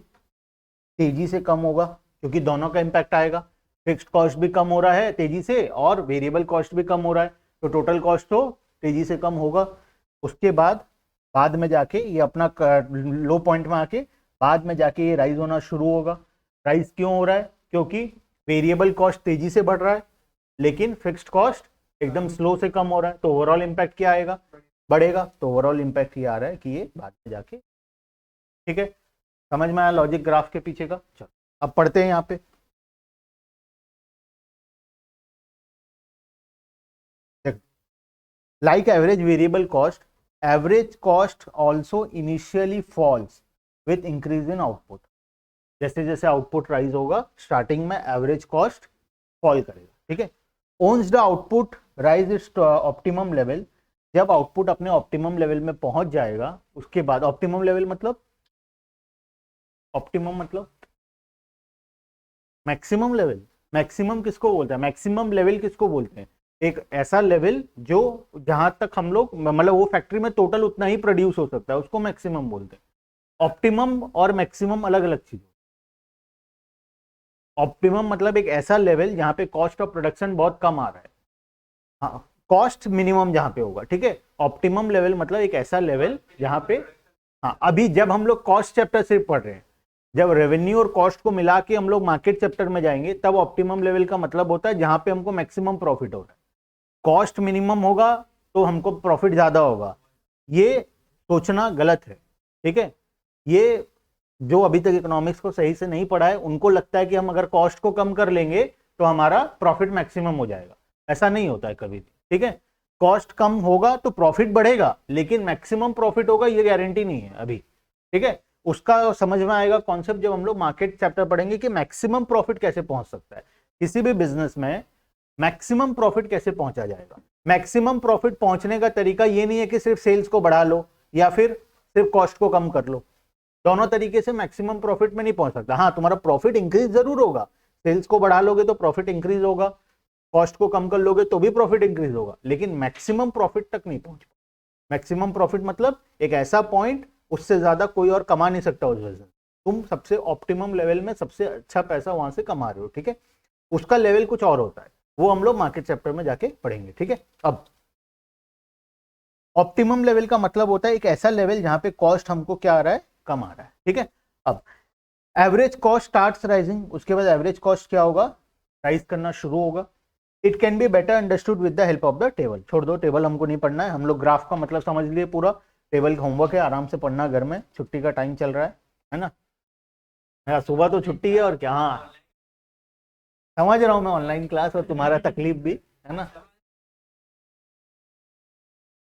तेजी से कम होगा क्योंकि दोनों का इंपैक्ट आएगा, फिक्स्ड कॉस्ट भी कम हो रहा है तेजी से और वेरिएबल कॉस्ट भी कम हो रहा है, तो टोटल कॉस्ट तो तेजी से कम होगा। उसके बाद में जाके ये अपना लो पॉइंट में आके बाद में जाके ये राइज होना शुरू होगा। राइज क्यों हो रहा है, क्योंकि वेरिएबल कॉस्ट तेजी से बढ़ रहा है लेकिन फिक्स्ड कॉस्ट एकदम स्लो से कम हो रहा है, तो ओवरऑल इंपैक्ट क्या आएगा, बढ़ेगा, तो ओवरऑल इंपैक्ट ये आ रहा है कि ये बाद में जाके। ठीक है, समझ में आया लॉजिक ग्राफ के पीछे का। चलो अब पढ़ते हैं यहाँ पे, like average variable cost, average cost also initially falls with increase in output। जैसे जैसे आउटपुट राइज होगा स्टार्टिंग में एवरेज कॉस्ट फॉल करेगा। ठीक है, owns the output rise it's optimum level, जब आउटपुट अपने ऑप्टिमम लेवल में पहुंच जाएगा उसके बाद, ऑप्टिमम लेवल मतलब, ऑप्टिमम मतलब मैक्सिमम लेवल, मैक्सिमम किसको बोलते हैं, मैक्सिमम लेवल किसको बोलते हैं, एक ऐसा लेवल जो जहां तक हम लोग मतलब वो फैक्ट्री में टोटल उतना ही प्रोड्यूस हो सकता है उसको मैक्सिमम बोलते हैं। ऑप्टिमम और मैक्सिमम अलग अलग चीज। ऑप्टिमम मतलब एक ऐसा लेवल जहां पे कॉस्ट ऑफ प्रोडक्शन बहुत कम आ रहा है, हाँ, कॉस्ट मिनिमम जहां पे होगा। ठीक है, ऑप्टिमम लेवल मतलब एक ऐसा लेवल जहां पे, हाँ, अभी जब हम लोग कॉस्ट चैप्टर सिर्फ पढ़ रहे हैं, जब रेवेन्यू और कॉस्ट को मिला के हम लोग मार्केट चैप्टर में जाएंगे तब ऑप्टिमम लेवल का मतलब होता है जहां पे हमको मैक्सिमम प्रॉफिट हो रहा है, कॉस्ट मिनिमम होगा तो हमको प्रॉफिट ज्यादा होगा, ये सोचना गलत है। ठीक है, ये जो अभी तक इकोनॉमिक्स को सही से नहीं पढ़ा है उनको लगता है कि हम अगर कॉस्ट को कम कर लेंगे तो हमारा प्रॉफिट मैक्सिमम हो जाएगा, ऐसा नहीं होता है कभी भी। ठीक है, कॉस्ट कम होगा तो प्रॉफिट बढ़ेगा लेकिन मैक्सिमम प्रॉफिट होगा ये गारंटी नहीं है अभी। ठीक है, उसका समझ में आएगा कॉन्सेप्ट जब हम लोग मार्केट चैप्टर पढ़ेंगे कि मैक्सिमम प्रॉफिट कैसे पहुंच सकता है, किसी भी बिजनेस में मैक्सिमम प्रॉफिट कैसे पहुंचा जाएगा। मैक्सिमम प्रॉफिट पहुंचने का तरीका ये नहीं है कि सिर्फ सेल्स को बढ़ा लो या फिर सिर्फ कॉस्ट को कम कर लो, दोनों तरीके से मैक्सिमम प्रॉफिट में नहीं पहुंच सकता। हाँ, तुम्हारा प्रॉफिट इंक्रीज जरूर होगा, सेल्स को बढ़ा लोगे तो प्रॉफिट इंक्रीज होगा, कॉस्ट को कम कर लोगे तो भी प्रॉफिट इंक्रीज होगा, लेकिन मैक्सिमम प्रॉफिट तक नहीं पहुंच। मैक्सिमम प्रॉफिट मतलब एक ऐसा पॉइंट, उससे ज्यादा कोई और कमा नहीं सकता उस वजह से, तुम सबसे ऑप्टिमम लेवल में सबसे अच्छा पैसा वहां से कमा रहे हो। ठीक है, उसका लेवल कुछ और होता है, वो हम लोग मार्केट चैप्टर में जाके पढ़ेंगे। ठीक है, अब ऑप्टिमम लेवल का मतलब होता है एक ऐसा लेवल जहां पे कॉस्ट हमको क्या आ रहा है, कम आ रहा है। ठीक है, अब एवरेज कॉस्ट स्टार्ट्स राइजिंग, उसके बाद एवरेज कॉस्ट क्या होगा, राइज करना शुरू होगा। It can be better understood with the help of the table, छोड़ दो टेबल हमको नहीं पढ़ना है, हम लोग ग्राफ का मतलब समझ लिए पूरा, टेबल होमवर्क है आराम से पढ़ना घर में, छुट्टी का टाइम चल रहा है ना, सुबह तो छुट्टी है और क्या, हाँ समझ रहा हूँ मैं, ऑनलाइन क्लास और तुम्हारा तकलीफ भी है ना,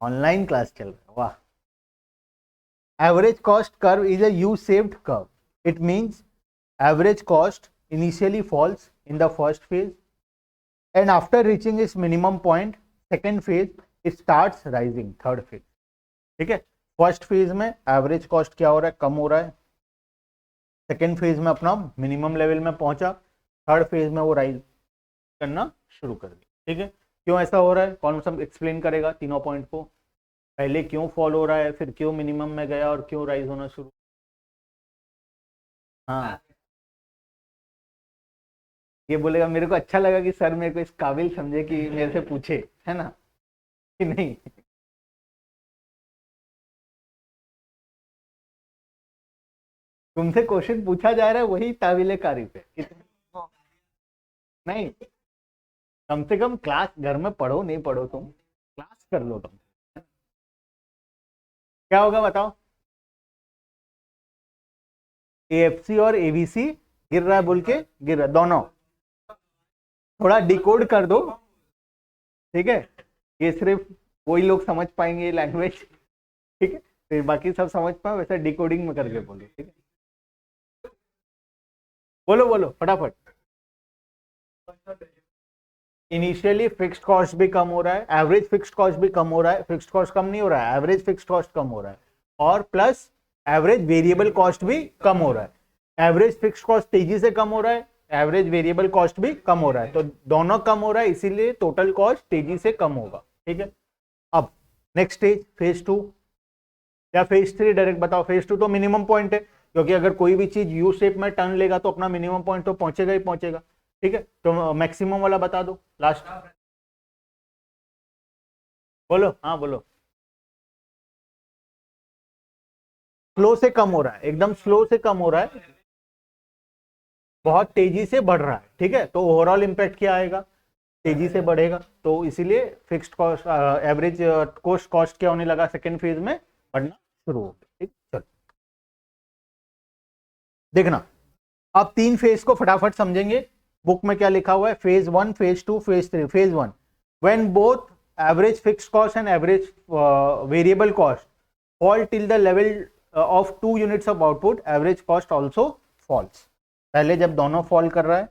ऑनलाइन क्लास चल रहा है, वाह। Average cost curve is a U-shaped curve. It means average cost initially falls in the first phase and after reaching it's minimum point second phase it starts rising third phase. ठीक है, फर्स्ट फेज में एवरेज कॉस्ट क्या हो रहा है, कम हो रहा है। सेकेंड फेज में अपना मिनिमम लेवल में पहुंचा, थर्ड फेज में वो राइज करना शुरू कर दिया। ठीक है, क्यों ऐसा हो रहा है, कौन सा एक्सप्लेन करेगा तीनों पॉइंट को, पहले क्यों फॉल हो रहा है, फिर क्यों मिनिमम में गया और क्यों राइज होना शुरू। हाँ, ये बोलेगा मेरे को अच्छा लगा कि सर मेरे को इस काबिल समझे कि मेरे से पूछे, है ना कि नहीं। तुमसे क्वेश्चन पूछा जा रहा है वही ताविले कारी पे नहीं, कम से कम क्लास घर में पढ़ो, नहीं पढ़ो तुम क्लास कर लो तुम। क्या होगा बताओ, एएफसी और एबीसी गिर रहा है बोल के, गिर रहा है दोनों, थोड़ा डिकोड कर दो। ठीक है, ये सिर्फ वही लोग समझ पाएंगे लैंग्वेज। ठीक है, तो बाकी सब समझ पाए वैसे डिकोडिंग में करके बोलो। ठीक है, बोलो बोलो फटाफट। इनिशियली फिक्स्ड कॉस्ट भी कम हो रहा है, एवरेज फिक्स्ड कॉस्ट भी कम हो रहा है, फिक्स्ड कॉस्ट कम नहीं हो रहा है, एवरेज फिक्स्ड कॉस्ट कम हो रहा है, और प्लस एवरेज वेरिएबल कॉस्ट भी कम हो रहा है। एवरेज फिक्स्ड कॉस्ट तेजी से कम हो रहा है, एवरेज वेरिएबल कॉस्ट भी कम हो रहा है, तो दोनों कम हो रहा है, इसीलिए टोटल कॉस्ट तेजी से कम होगा। ठीक है, अब नेक्स्ट स्टेज फेज 2 या फेज 3 डायरेक्ट बताओ। फेज 2 तो मिनिमम पॉइंट है, क्योंकि अगर कोई भी चीज यू शेप में टर्न लेगा तो अपना मिनिमम पॉइंट तो पहुंचेगा ही पहुंचेगा। ठीक है, तो मैक्सिमम वाला बता दो लास्ट, बोलो हाँ बोलो। स्लो से कम हो रहा है, एकदम स्लो से कम हो रहा है, बहुत तेजी से बढ़ रहा है। ठीक है, तो ओवरऑल इंपैक्ट क्या आएगा, तेजी से बढ़ेगा, तो इसीलिए फिक्स्ड कॉस्ट एवरेज कॉस्ट क्या होने लगा, सेकेंड फेज में बढ़ना शुरू हो गया। ठीक, चलो देखना, अब तीन फेज को फटाफट समझेंगे। बुक में क्या लिखा हुआ है, phase 1, phase 2, phase 3। Phase 1, when both average fixed cost and average variable cost fall till the level of 2 units of output, average cost also falls। पहले जब दोनों फॉल कर रहा है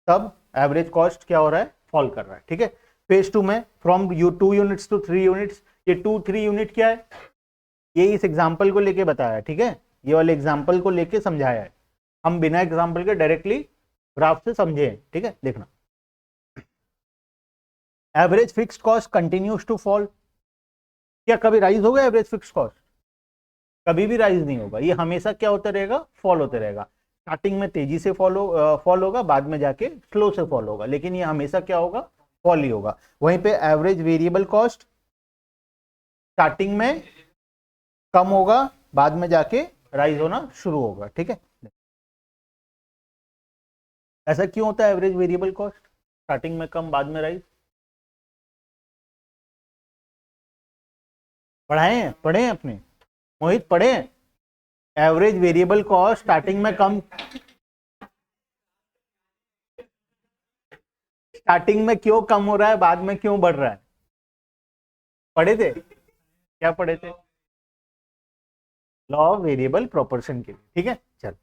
तब एवरेज कॉस्ट क्या हो रहा है, फॉल कर रहा है। ठीक है, फेज 2 में फ्रॉम 2 यूनिट्स टू 3 यूनिट्स, ये 2-3 यूनिट क्या है, ये इस एग्जांपल को लेके बताया। ठीक है, ये वाले एग्जांपल को लेके समझाया है, हम बिना एग्जांपल के डायरेक्टली ग्राफ से समझे। ठीक है, देखना, average fixed cost continues to fall. क्या कभी राइज होगा एवरेज फिक्स्ड कॉस्ट, कभी भी राइज नहीं होगा, ये हमेशा क्या होता रहेगा, फॉल होते रहेगा। स्टार्टिंग में तेजी से फॉल होगा, बाद में जाके स्लो से फॉल होगा, लेकिन ये हमेशा क्या होगा, फॉल ही होगा। वहीं पे एवरेज वेरिएबल कॉस्ट स्टार्टिंग में कम होगा, बाद में जाके राइज होना शुरू होगा। ठीक है, ऐसा क्यों होता है, एवरेज वेरिएबल कॉस्ट स्टार्टिंग में कम बाद में राइज, पढ़े हैं अपने, मोहित पढ़े हैं, एवरेज वेरिएबल कॉस्ट स्टार्टिंग में कम, स्टार्टिंग में क्यों कम हो रहा है, बाद में क्यों बढ़ रहा है, पढ़े थे, क्या पढ़े थे, लॉ ऑफ वेरिएबल प्रोपोर्शन के लिए। ठीक है, चल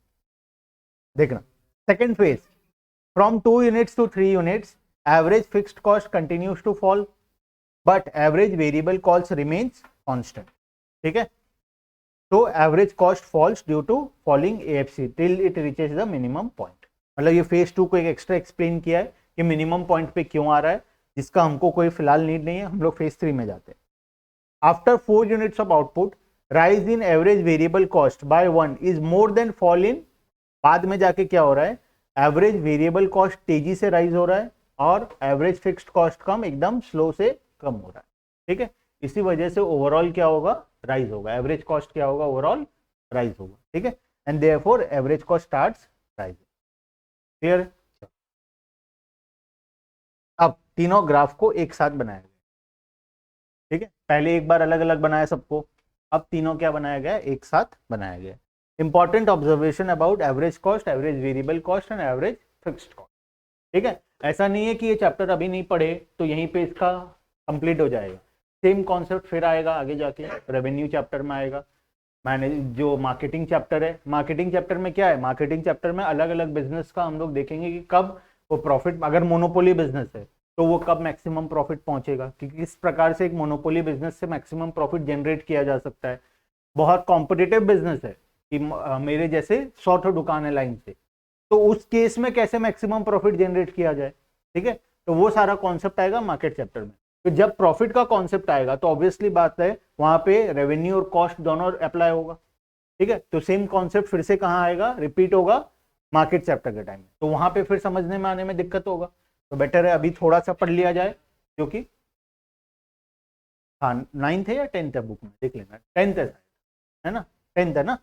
देखना, second phase from 2 units to 3 units, average fixed cost continues to fall but average variable cost remains constant. ठीक है, तो average cost falls due to falling AFC till it reaches the minimum point. मतलब ये फेज 2 को एक एक्स्ट्रा एक्सप्लेन किया है कि मिनिमम पॉइंट पे क्यों आ रहा है, जिसका हमको कोई फिलहाल नीड नहीं है, हम लोग फेज 3 में जाते हैं। After 4 units of output, rise in average variable cost bye 1 is more than fall in, बाद में जाके क्या हो रहा है, एवरेज वेरिएबल कॉस्ट तेजी से राइज हो रहा है और एवरेज फिक्स्ड कॉस्ट कम, एकदम स्लो से कम हो रहा है। ठीक है, इसी वजह से ओवरऑल क्या होगा, राइज होगा, एवरेज कॉस्ट क्या होगा, ओवरऑल राइज होगा। ठीक है, and therefore average cost starts rising. Clear, अब तीनों ग्राफ को एक साथ बनाया गया। ठीक है, पहले एक बार अलग अलग बनाया सबको, अब तीनों क्या बनाया गया, एक साथ बनाया गया। Important observation about average cost, average variable cost and average fixed cost. ठीक है, ऐसा नहीं है कि ये चैप्टर अभी नहीं पढ़े तो यहीं पे इसका कंप्लीट हो जाएगा, सेम कॉन्सेप्ट फिर आएगा आगे जाके, रेवेन्यू चैप्टर में आएगा, मैंने जो मार्केटिंग चैप्टर है, मार्केटिंग चैप्टर में क्या है, मार्केटिंग चैप्टर में अलग अलग बिजनेस का हम लोग देखेंगे कि कब वो प्रॉफिट, अगर मोनोपोली बिजनेस है तो वो कब मैक्सिमम प्रॉफिट पहुंचेगा, कि किस प्रकार से एक मोनोपोली बिजनेस से मैक्सिमम प्रॉफिट जनरेट किया जा सकता है। बहुत कॉम्पिटिटिव बिजनेस है कि मेरे जैसे 100 ठो दुकान है लाइन से, तो उस केस में कैसे मैक्सिमम प्रॉफिट जनरेट किया जाए, ठीक है। तो वो सारा कॉन्सेप्ट आएगा मार्केट चैप्टर में। तो जब प्रॉफिट का कॉन्सेप्ट आएगा तो ऑब्वियसली बात है वहां पे रेवेन्यू और कॉस्ट दोनों अप्लाई होगा, ठीक है। तो सेम कॉन्सेप्ट फिर से कहां आएगा, रिपीट होगा मार्केट चैप्टर के टाइम में, तो वहां पे फिर समझने में आने में दिक्कत होगा। तो बेटर है अभी थोड़ा सा पढ़ लिया जाए, जो कि हाँ 9th है या 10th है, बुक में देख लेना, 10th है ना, 10th है ना।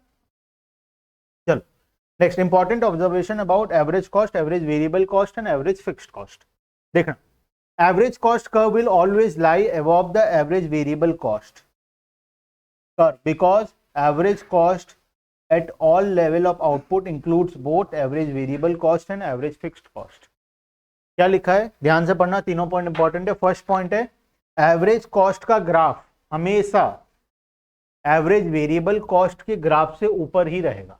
चलो next important observation about average cost, average variable cost and average fixed cost. देखना, average cost curve will always lie above the average variable cost curve because average cost at all level of output includes both average variable cost and average fixed cost। क्या लिखा है, ध्यान से पढ़ना, तीनों पॉइंट इंपॉर्टेंट है। फर्स्ट पॉइंट है एवरेज कॉस्ट का ग्राफ हमेशा एवरेज वेरिएबल कॉस्ट के ग्राफ से ऊपर ही रहेगा।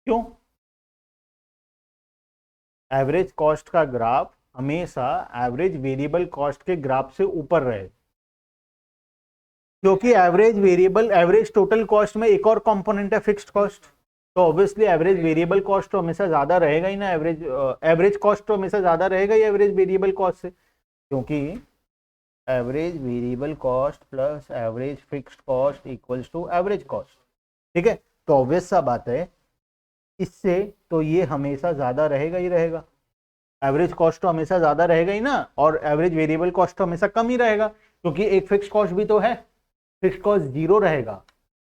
क्यों? एवरेज कॉस्ट का ग्राफ हमेशा एवरेज वेरिएबल कॉस्ट के ग्राफ से ऊपर रहे, क्योंकि average variable, average total cost में एक और कंपोनेंट है फिक्स्ड कॉस्ट, तो ऑब्वियसली एवरेज वेरिएबल कॉस्ट तो हमेशा ज्यादा रहेगा ही ना, एवरेज कॉस्ट तो हमेशा ज्यादा रहेगा ही एवरेज वेरिएबल कॉस्ट से, क्योंकि average variable cost plus average fixed cost equals to average cost, ठीक है। तो ऑब्वियस सा बात है इससे तो ये हमेशा ज्यादा रहेगा ही रहेगा, एवरेज कॉस्ट तो हमेशा ज्यादा रहेगा ही ना, और एवरेज वेरिएबल कॉस्ट तो हमेशा कम ही रहेगा, क्योंकि एक फिक्स कॉस्ट भी तो है, फिक्स कॉस्ट 0 रहेगा,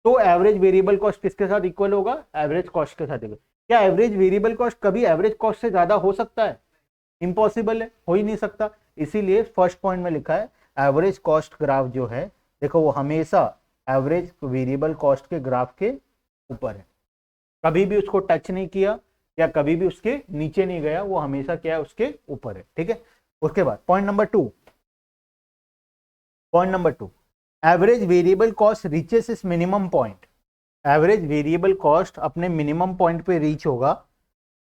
तो एवरेज वेरिएबल कॉस्ट किसके साथ इक्वल होगा, एवरेज कॉस्ट के साथ इक्वल। क्या एवरेज वेरिएबल कॉस्ट कभी एवरेज कॉस्ट से ज्यादा हो सकता है? इम्पॉसिबल है, हो ही नहीं सकता। इसीलिए फर्स्ट पॉइंट में लिखा है एवरेज कॉस्ट ग्राफ जो है, देखो वो हमेशा एवरेज वेरिएबल कॉस्ट के ग्राफ के ऊपर है, कभी भी उसको टच नहीं किया या कभी भी उसके नीचे नहीं गया, वो हमेशा क्या है, उसके ऊपर है, ठीक है। उसके बाद point number 2, average variable cost reaches is minimum point, average variable cost अपने मिनिमम पॉइंट पे रीच होगा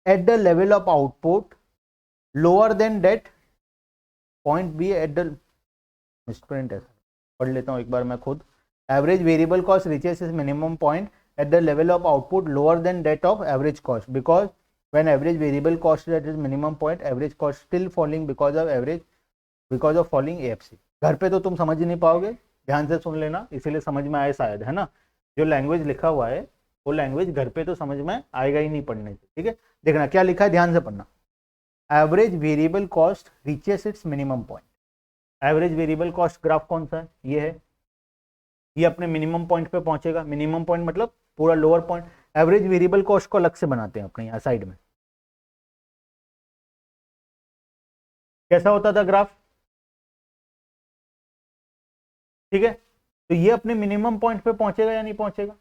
at the level of output lower than that point B at the, misprint है, पढ़ लेता हूं एक बार मैं खुद। Average variable cost reaches is minimum point at the level of output lower than that of average cost, because when average variable cost is at its minimum point, average cost still falling because of falling AFC। घर पे तो तुम समझ ही नहीं पाओगे, ध्यान से सुन लेना, इसीलिए समझ में आए शायद, है ना। जो लैंग्वेज लिखा हुआ है वो लैंग्वेज घर पे तो समझ में आएगा ही नहीं पढ़ने से, ठीक है। देखना क्या लिखा है, ध्यान से पढ़ना। Average variable cost reaches it's minimum point, average variable cost graph कौन सा है, ये है, ये अपने मिनिमम पॉइंट पे पहुंचेगा, मिनिमम पॉइंट मतलब पूरा lower point. Average variable cost को अलग से बनाते हैं अपने यहाँ साइड में, कैसा होता था ग्राफ, ठीक है। तो ये अपने मिनिमम पॉइंट पे पहुंचेगा या नहीं पहुंचेगा,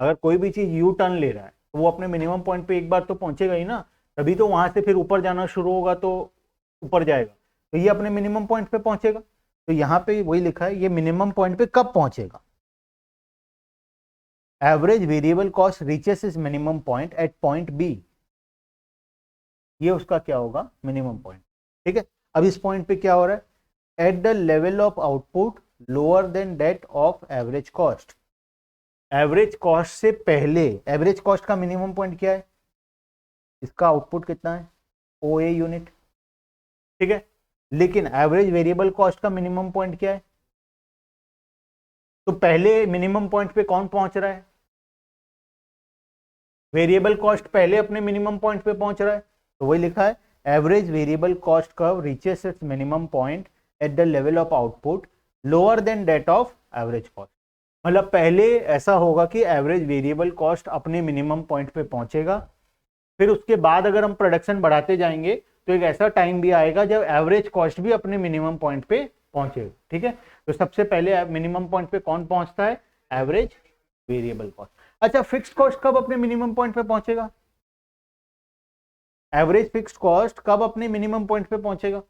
अगर कोई भी चीज यू टर्न ले रहा है तो वो अपने मिनिमम पॉइंट पे एक बार तो पहुंचेगा ही ना, तभी तो वहां से फिर ऊपर जाना शुरू होगा तो ऊपर जाएगा, तो ये अपने मिनिमम पॉइंट पे पहुंचेगा। तो यहाँ पे वही लिखा है, ये मिनिमम पॉइंट पे कब पहुंचेगा, average variable cost reaches is minimum point at point B, ये उसका क्या होगा, मिनिमम पॉइंट, ठीक है। अब इस पॉइंट पे क्या हो रहा है, eight the level of output lower then that of average cost, average cost से पहले, एवरेज कॉस्ट का मिनिमम पॉइंट क्या है, इसका आउटपुट कितना है, OA यूनिट, ठीक है। लेकिन एवरेज वेरिएबल कॉस्ट का मिनिमम पॉइंट क्या है, तो पहले मिनिमम पॉइंट पे कौन पहुंच रहा है, वेरिएबल कॉस्ट पहले अपने मिनिमम पॉइंट पे पहुंच रहा है, तो वही लिखा है average variable cost curve reaches it's minimum point eight the level of output lower then that of average cost. मतलब पहले ऐसा होगा कि एवरेज वेरिएबल कॉस्ट अपने मिनिमम पॉइंट पे पहुंचेगा, फिर उसके बाद अगर हम प्रोडक्शन बढ़ाते जाएंगे तो एक ऐसा टाइम भी आएगा जब एवरेज कॉस्ट भी अपने मिनिमम पॉइंट पे पहुंचेगा, ठीक है। तो सबसे पहले मिनिमम पॉइंट पे कौन पहुंचता है, एवरेज वेरिएबल कॉस्ट। अच्छा, फिक्स्ड कॉस्ट कब अपने मिनिमम पॉइंट पे पहुंचेगा, एवरेज फिक्स्ड कॉस्ट कब अपने मिनिमम पॉइंट पे पहुंचेगा,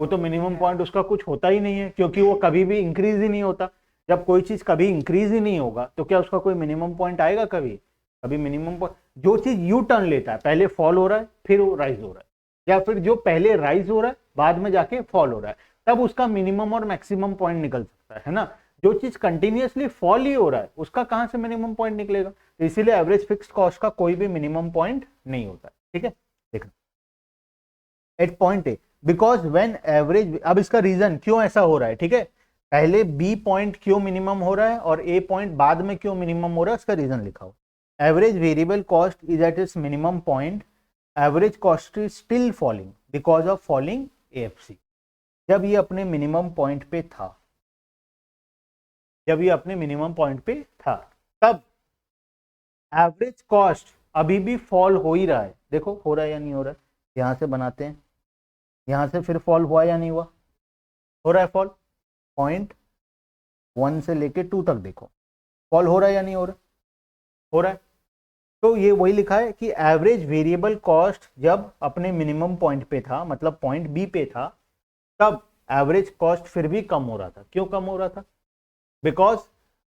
वो तो मिनिमम पॉइंट उसका कुछ होता ही नहीं है, क्योंकि वो कभी भी इंक्रीज ही नहीं होता, जब कोई चीज कभी इंक्रीज ही नहीं होगा तो क्या उसका कोई मिनिमम पॉइंट आएगा? कभी कभी मिनिमम पॉइंट, जो चीज यू टर्न लेता है, पहले फॉल हो रहा है फिर वो राइज हो रहा है, या फिर जो पहले राइज हो रहा है बाद में जाके फॉल हो रहा है, तब उसका मिनिमम और मैक्सिमम पॉइंट निकल सकता है ना। जो चीज कंटिन्यूअसली फॉल ही हो रहा है उसका कहां से मिनिमम पॉइंट निकलेगा? तो इसीलिए एवरेज फिक्स्ड कॉस्ट का कोई भी मिनिमम पॉइंट नहीं होता है। ठीक है, देखना at point A, because when average, अब इसका रीजन क्यों ऐसा हो रहा है, ठीक है, पहले बी पॉइंट क्यों मिनिमम हो रहा है और ए पॉइंट बाद में क्यों मिनिमम हो रहा है, उसका रीजन लिखा हो। Average variable cost is at its minimum point, average cost is still falling because of falling AFC. जब ये अपने मिनिमम पॉइंट पे था, जब ये अपने मिनिमम पॉइंट पे था, तब एवरेज कॉस्ट अभी भी फॉल हो ही रहा है। देखो हो रहा है या नहीं हो रहा है, यहां से बनाते हैं, यहां से फिर फॉल हुआ या नहीं हुआ, हो रहा है फॉल, पॉइंट 1 से लेके 2 तक देखो फॉल हो रहा है या नहीं हो रहा, हो रहा है। तो ये वही लिखा है कि एवरेज वेरिएबल कॉस्ट जब अपने मिनिमम पॉइंट पे था, मतलब पॉइंट बी पे था, तब एवरेज कॉस्ट फिर भी कम हो रहा था। क्यों कम हो रहा था? बिकॉज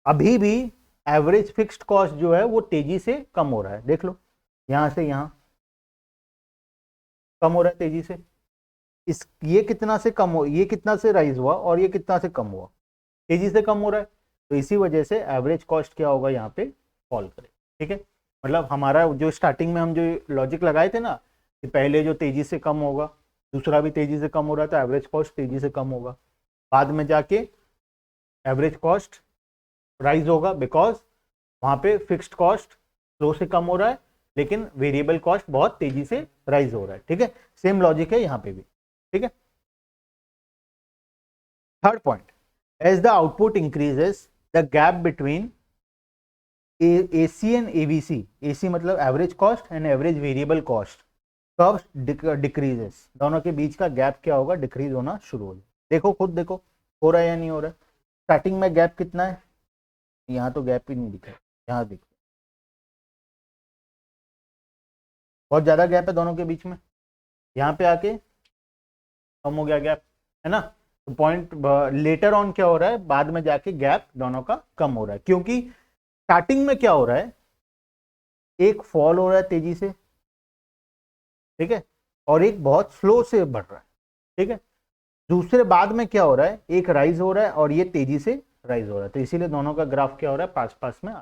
अभी भी एवरेज फिक्स्ड कॉस्ट जो है वो तेजी से कम हो रहा है। देख लो यहां से यहां कम हो रहा है तेजी से, इस ये कितना से कम हो, ये कितना से राइज हुआ और ये कितना से कम हुआ, तेजी से कम हो रहा है। तो इसी वजह से एवरेज कॉस्ट क्या होगा, यहाँ पे फॉल करे। ठीक है, मतलब हमारा जो स्टार्टिंग में हम जो लॉजिक लगाए थे ना कि पहले जो तेजी से कम होगा, दूसरा भी तेजी से कम हो रहा है तो एवरेज कॉस्ट तेजी से कम होगा, बाद में जाके एवरेज कॉस्ट राइज होगा बिकॉज वहां पे फिक्स्ड कॉस्ट स्लो से कम हो रहा है लेकिन वेरिएबल कॉस्ट बहुत तेजी से राइज हो रहा है। ठीक है, सेम लॉजिक है यहाँ पे भी। ठीक है, third point, as the output increases the gap between AC and ABC, AC मतलब average cost and average variable cost, curves decreases, दोनों के बीच का गैप क्या होगा, डिक्रीज होना शुरू हो जाए। देखो खुद देखो हो रहा है या नहीं हो रहा है। स्टार्टिंग में गैप कितना है, यहाँ तो गैप ही नहीं दिख रहा, यहाँ दिख, बहुत ज्यादा गैप है दोनों के बीच में, यहाँ पे आके कम हो गया गैप, है ना। तो पॉइंट लेटर ऑन क्या हो रहा है, बाद में जाके गैप दोनों का कम हो रहा है, क्योंकि स्टार्टिंग में क्या हो रहा है, एक फॉल हो रहा है तेजी से, ठीक है, और एक बहुत स्लो से बढ़ रहा है। ठीक है, दूसरे बाद में क्या हो रहा है, एक राइज हो रहा है और ये तेजी से राइज हो रहा है, तो इसीलिए दोनों का ग्राफ क्या हो रहा है, पास पास में।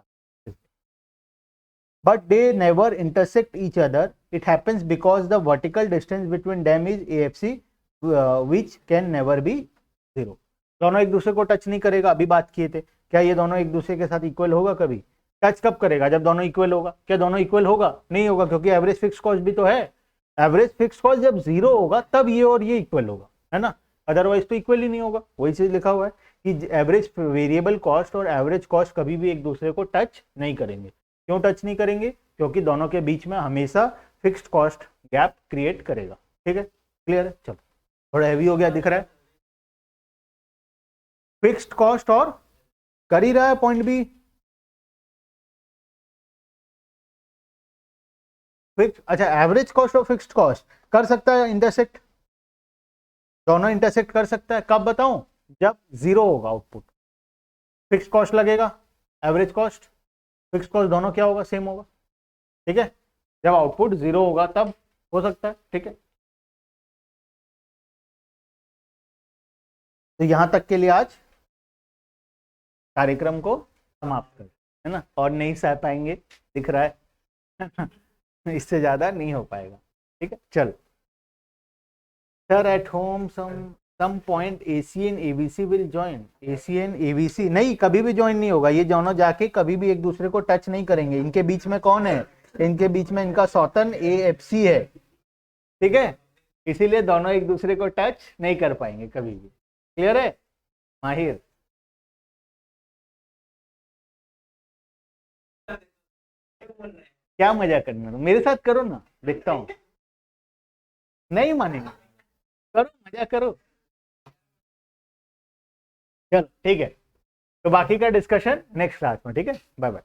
But they never intersect each other. It happens because the vertical distance between them is AFC, which can never be zero. दोनों एक दूसरे को टच नहीं करेगा, अभी बात किए थे, क्या ये दोनों एक दूसरे के साथ इक्वल होगा कभी? टच कब करेगा, जब दोनों इक्वल होगा। क्या दोनों इक्वल होगा? नहीं होगा, क्योंकि एवरेज फिक्स कॉस्ट भी तो है। एवरेज फिक्स कॉस्ट जब जीरो होगा तब ये और ये इक्वल होगा, है ना, अदरवाइज तो इक्वल ही नहीं होगा। वही चीज लिखा हुआ है कि एवरेज वेरिएबल कॉस्ट और एवरेज कॉस्ट कभी भी एक दूसरे को टच नहीं करेंगे। क्यों टच नहीं करेंगे? क्योंकि दोनों के बीच में हमेशा फिक्स्ड कॉस्ट गैप क्रिएट करेगा। ठीक है, क्लियर है? चलो, थोड़ा हैवी हो गया दिख रहा है, फिक्स्ड कॉस्ट और कर ही रहा है पॉइंट बी फिक्स। अच्छा, एवरेज कॉस्ट और फिक्स्ड कॉस्ट कर सकता है इंटरसेक्ट, दोनों इंटरसेक्ट कर सकता है। कब बताऊं? जब जीरो होगा आउटपुट, फिक्स कॉस्ट लगेगा, एवरेज कॉस्ट फिक्स कॉस्ट दोनों क्या होगा, सेम होगा। ठीक है, जब आउटपुट जीरो होगा तब हो सकता है। ठीक है, तो यहां तक के लिए आज कार्यक्रम को समाप्त कर, है ना, और नहीं सह पाएंगे दिख रहा है इससे ज्यादा नहीं हो पाएगा। ठीक है, चलो। Sir at home some point AC and ABC will join, AC and ABC नहीं, कभी भी ज्वाइन नहीं होगा, ये दोनों जाके कभी भी एक दूसरे को टच नहीं करेंगे। इनके बीच में कौन है, इनके बीच में इनका सौतन AFC है। ठीक है, इसीलिए दोनों एक दूसरे को टच नहीं कर पाएंगे कभी भी। क्लियर है माहिर? क्या मजा करना, मेरे साथ करो ना, देखता हूं। नहीं मानेंगे, करो मजा करो। चलो ठीक है, तो बाकी का डिस्कशन नेक्स्ट क्लास में। ठीक है, बाय बाय।